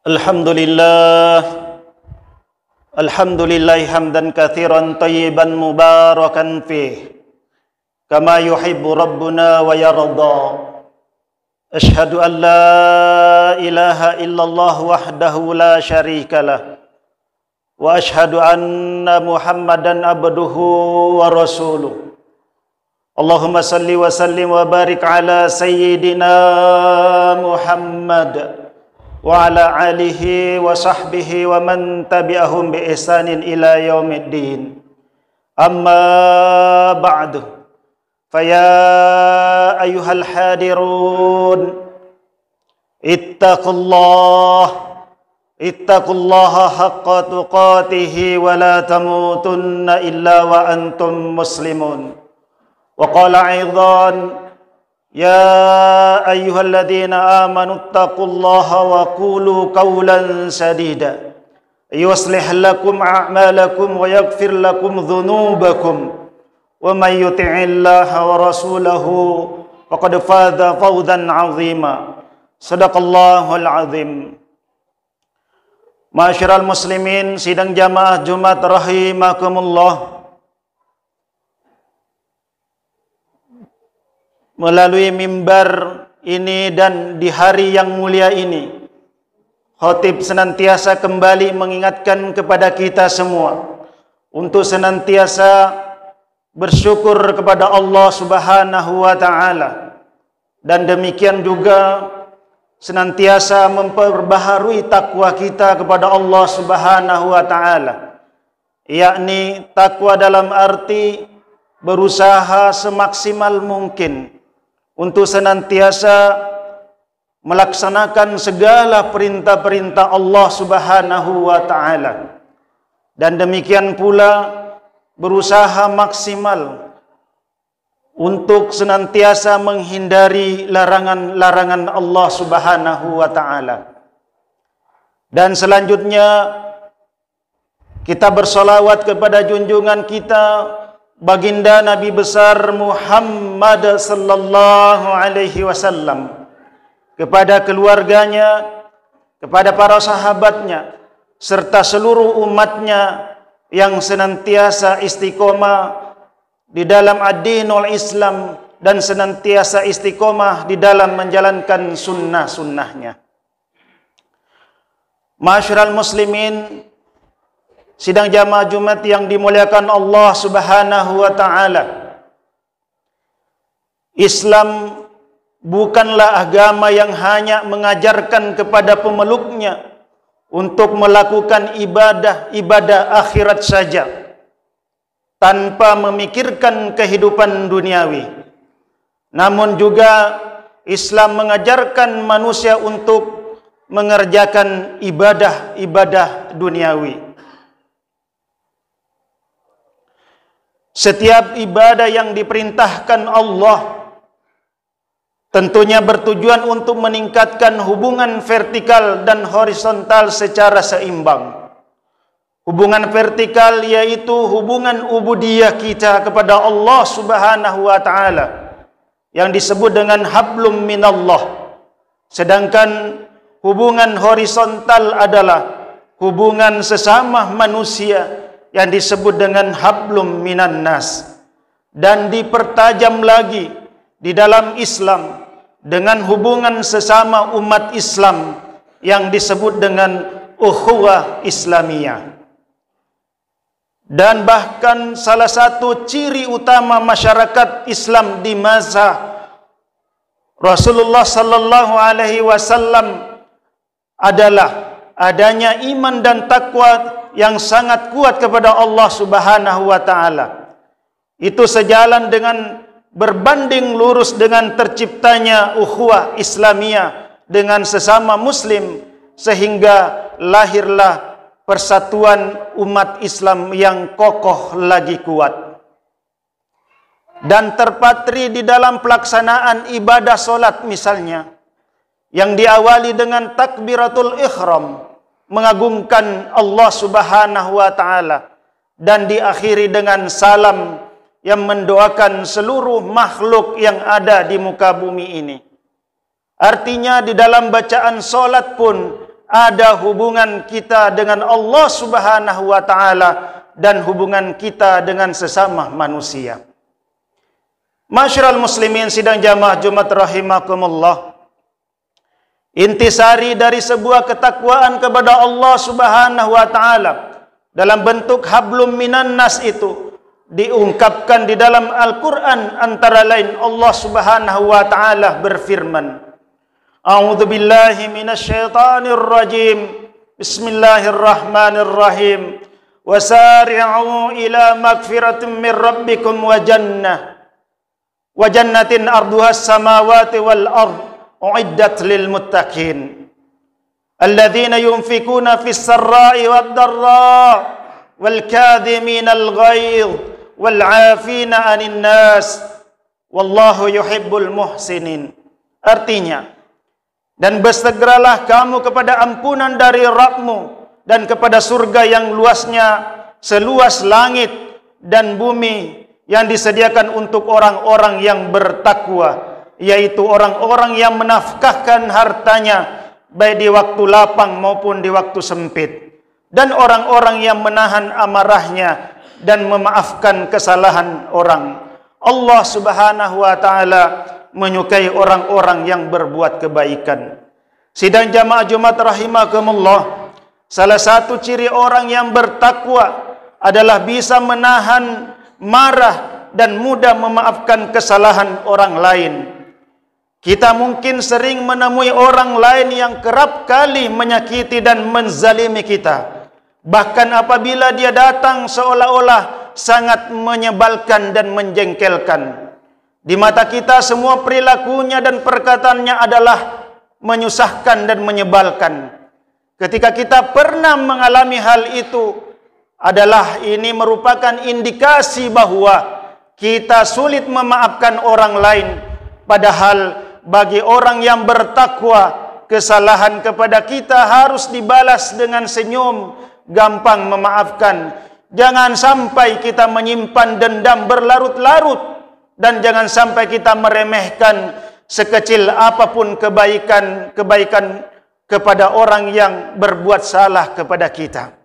Alhamdulillah hamdan katsiran tayyiban mubarakan fih kama yuhibbu rabbuna wa yarda. Ashhadu an la ilaha illallah wahdahu la syarikalah wa ashhadu anna Muhammadan abduhu wa rasuluh. Allahumma salli wa sallim wa barik ala sayyidina Muhammad wa ala alihi wa sahbihi wa man tabi'ahum bi ihsanin ila yaumiddin. Amma ba'du. Faya ayyuhal hadirun ittaqullaha haqqa tuqatih wa la tamutunna illa wa antum muslimun. Wa qala aidan ya ayyuhalladzina amanu taqullaha wa qulu qawlan sadida yuslih lakum a'malakum wa yaghfir lakum dhunubakum wa may yuti'illaha wa rasulahu faqad faza fawzan 'azima. Shadaqallahul 'azim. Ma'asyiral muslimin, sidang jamaah Jumat rahimakumullah. Melalui mimbar ini dan di hari yang mulia ini, khatib senantiasa kembali mengingatkan kepada kita semua untuk senantiasa bersyukur kepada Allah Subhanahu wa ta'ala, dan demikian juga senantiasa memperbaharui takwa kita kepada Allah Subhanahu wa ta'ala, yakni takwa dalam arti berusaha semaksimal mungkin untuk senantiasa melaksanakan segala perintah-perintah Allah Subhanahu wa ta'ala, dan demikian pula berusaha maksimal untuk senantiasa menghindari larangan-larangan Allah Subhanahu wa ta'ala. Dan selanjutnya kita bersolawat kepada junjungan kita Baginda Nabi besar Muhammad sallallahu alaihi wasallam, kepada keluarganya, kepada para sahabatnya, serta seluruh umatnya yang senantiasa istiqomah di dalam ad-dinul Islam dan senantiasa istiqomah di dalam menjalankan sunnah-sunnahnya. Ma'asyiral muslimin, sidang jamaah Jumat yang dimuliakan Allah Subhanahu wa ta'ala, Islam bukanlah agama yang hanya mengajarkan kepada pemeluknya untuk melakukan ibadah akhirat saja tanpa memikirkan kehidupan duniawi. Namun juga Islam mengajarkan manusia untuk mengerjakan ibadah duniawi. Setiap ibadah yang diperintahkan Allah tentunya bertujuan untuk meningkatkan hubungan vertikal dan horizontal secara seimbang. Hubungan vertikal yaitu hubungan ubudiyah kita kepada Allah Subhanahu wa ta'ala yang disebut dengan hablum minallah. Sedangkan hubungan horizontal adalah hubungan sesama manusia yang disebut dengan hablum minan nas, dan dipertajam lagi di dalam Islam dengan hubungan sesama umat Islam yang disebut dengan ukhuwah Islamiyah. Dan bahkan salah satu ciri utama masyarakat Islam di masa Rasulullah sallallahu alaihi wasallam adalah adanya iman dan takwa yang sangat kuat kepada Allah Subhanahu wa ta'ala. Itu sejalan dengan berbanding lurus dengan terciptanya ukhuwah Islamiyah dengan sesama muslim, sehingga lahirlah persatuan umat Islam yang kokoh lagi kuat. Dan terpatri di dalam pelaksanaan ibadah solat misalnya, yang diawali dengan takbiratul ihram, mengagungkan Allah Subhanahu wa ta'ala, dan diakhiri dengan salam yang mendoakan seluruh makhluk yang ada di muka bumi ini. Artinya di dalam bacaan solat pun ada hubungan kita dengan Allah Subhanahu wa taala dan hubungan kita dengan sesama manusia. Masyarul muslimin sidang jamaah Jumat rahimakumullah. Intisari dari sebuah ketakwaan kepada Allah Subhanahu wa taala dalam bentuk hablum minan nas itu diungkapkan di dalam Al-Qur'an, antara lain Allah Subhanahu wa taala berfirman, A'udzu billahi minasyaitonir rajim. Bismillahirrahmanirrahim. Wasari'u ila magfiratin min rabbikum wa jannatin arduhas samawati wal ard uiddat lil muttaqin alladzina yunfikuna fis sarra'i wad dharra wal kadhiminal ghaidh wal 'afina 'anil nas wallahu yuhibbul muhsinin. Artinya, dan bersegeralah kamu kepada ampunan dari Rabbmu dan kepada surga yang luasnya seluas langit dan bumi, yang disediakan untuk orang-orang yang bertakwa, yaitu orang-orang yang menafkahkan hartanya baik di waktu lapang maupun di waktu sempit, dan orang-orang yang menahan amarahnya dan memaafkan kesalahan orang. Allah Subhanahu wa taala menyukai orang-orang yang berbuat kebaikan. Sidang jamaah Jumat rahimakumullah, salah satu ciri orang yang bertakwa adalah bisa menahan marah dan mudah memaafkan kesalahan orang lain. Kita mungkin sering menemui orang lain yang kerap kali menyakiti dan menzalimi kita. Bahkan apabila dia datang seolah-olah sangat menyebalkan dan menjengkelkan. Di mata kita semua perilakunya dan perkataannya adalah menyusahkan dan menyebalkan. Ketika kita pernah mengalami hal itu, adalah ini merupakan indikasi bahwa kita sulit memaafkan orang lain. Padahal bagi orang yang bertakwa, kesalahan kepada kita harus dibalas dengan senyum, gampang memaafkan. Jangan sampai kita menyimpan dendam berlarut-larut, dan jangan sampai kita meremehkan sekecil apapun kebaikan kepada orang yang berbuat salah kepada kita.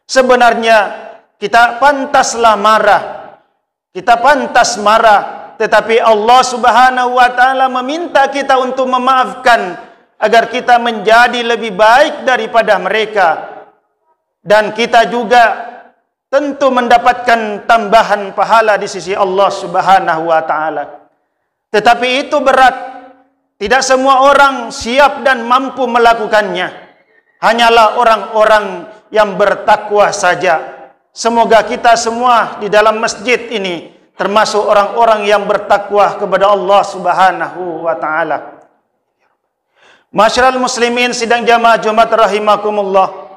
Sebenarnya kita pantaslah marah, tetapi Allah Subhanahu wa taala meminta kita untuk memaafkan agar kita menjadi lebih baik daripada mereka, dan kita juga tentu mendapatkan tambahan pahala di sisi Allah Subhanahu wa taala. Tetapi itu berat, tidak semua orang siap dan mampu melakukannya. Hanyalah orang-orang yang bertakwa saja. Semoga kita semua di dalam masjid ini termasuk orang-orang yang bertakwa kepada Allah Subhanahu wa taala. Masyarul muslimin sidang jamaah Jumat rahimakumullah.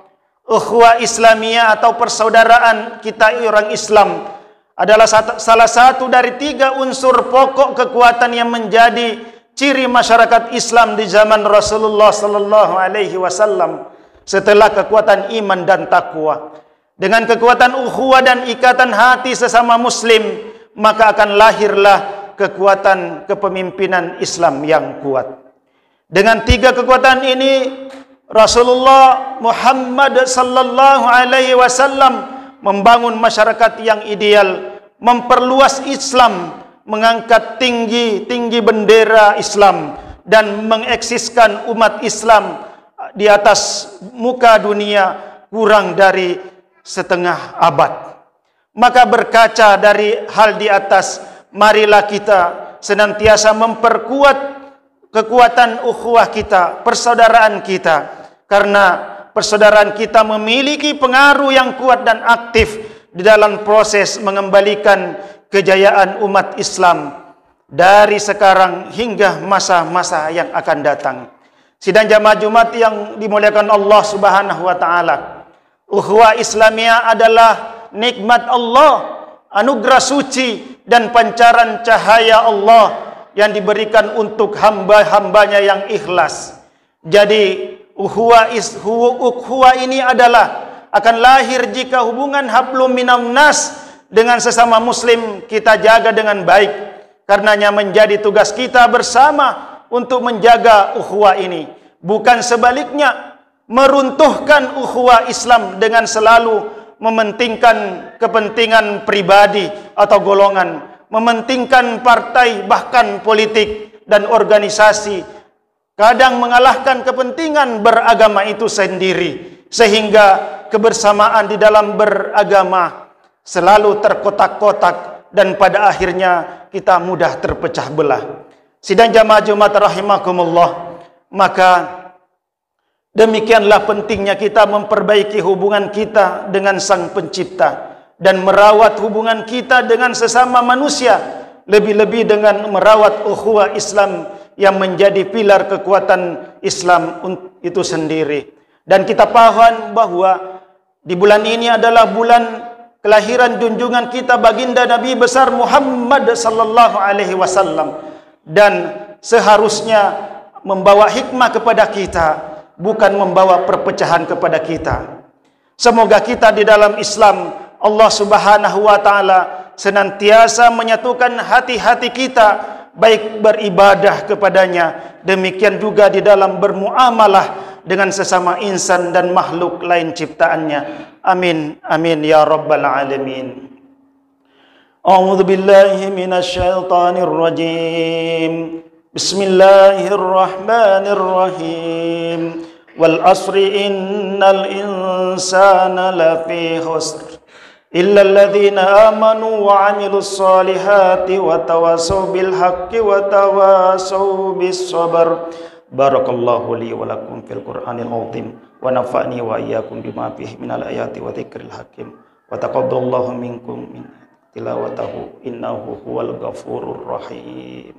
Ukhuwah Islamiyah atau persaudaraan kita orang Islam adalah salah satu dari 3 unsur pokok kekuatan yang menjadi ciri masyarakat Islam di zaman Rasulullah sallallahu alaihi wasallam setelah kekuatan iman dan takwa. Dengan kekuatan ukhuwah dan ikatan hati sesama muslim, maka akan lahirlah kekuatan kepemimpinan Islam yang kuat. Dengan 3 kekuatan ini, Rasulullah Muhammad sallallahu alaihi wasallam membangun masyarakat yang ideal, memperluas Islam, mengangkat tinggi bendera Islam, dan mengeksiskan umat Islam di atas muka dunia kurang dari setengah abad. Maka berkaca dari hal di atas, marilah kita senantiasa memperkuat kekuatan ukhuwah kita, persaudaraan kita, karena persaudaraan kita memiliki pengaruh yang kuat dan aktif di dalam proses mengembalikan kejayaan umat Islam dari sekarang hingga masa-masa yang akan datang. Sidang jamaah Jumat yang dimuliakan Allah Subhanahu wa taala, ukhuwah Islamiyah adalah nikmat Allah, anugerah suci dan pancaran cahaya Allah yang diberikan untuk hamba-hambanya yang ikhlas. Jadi ukhuwah ini adalah akan lahir jika hubungan hablum minan nas dengan sesama muslim kita jaga dengan baik. Karenanya menjadi tugas kita bersama untuk menjaga ukhuwah ini, bukan sebaliknya. meruntuhkan ukhuwah Islam dengan selalu mementingkan kepentingan pribadi atau golongan, mementingkan partai bahkan politik dan organisasi, kadang mengalahkan kepentingan beragama itu sendiri, sehingga kebersamaan di dalam beragama selalu terkotak-kotak dan pada akhirnya kita mudah terpecah belah. Sidang jamaah Jumat rahimakumullah, maka demikianlah pentingnya kita memperbaiki hubungan kita dengan Sang Pencipta dan merawat hubungan kita dengan sesama manusia, lebih-lebih dengan merawat ukhuwah Islam yang menjadi pilar kekuatan Islam itu sendiri. Dan kita paham bahwa di bulan ini adalah bulan kelahiran junjungan kita baginda Nabi besar Muhammad sallallahu alaihi wasallam, dan seharusnya membawa hikmah kepada kita, bukan membawa perpecahan kepada kita. Semoga kita di dalam Islam, Allah Subhanahu wa taala senantiasa menyatukan hati-hati kita, baik beribadah kepadanya, demikian juga di dalam bermuamalah dengan sesama insan dan makhluk lain ciptaannya. Amin amin ya rabbal alamin. A'udzu billahi minasy syaithanir rajim. Bismillahirrahmanirrahim. Wal asri innal insana lafi khusr illa alladhina amanu wa 'amilus solihati wa tawasaw bil haqqi wa tawasaw bis sabr. Barakallahu li wa lakum fil Qur'anil azim wa nafa'ni wa iyyakum bima fihi minal ayati wa dzikril hakim wa taqabbalallahu minkum min tilawatahu innahu huwal ghafurur rahim.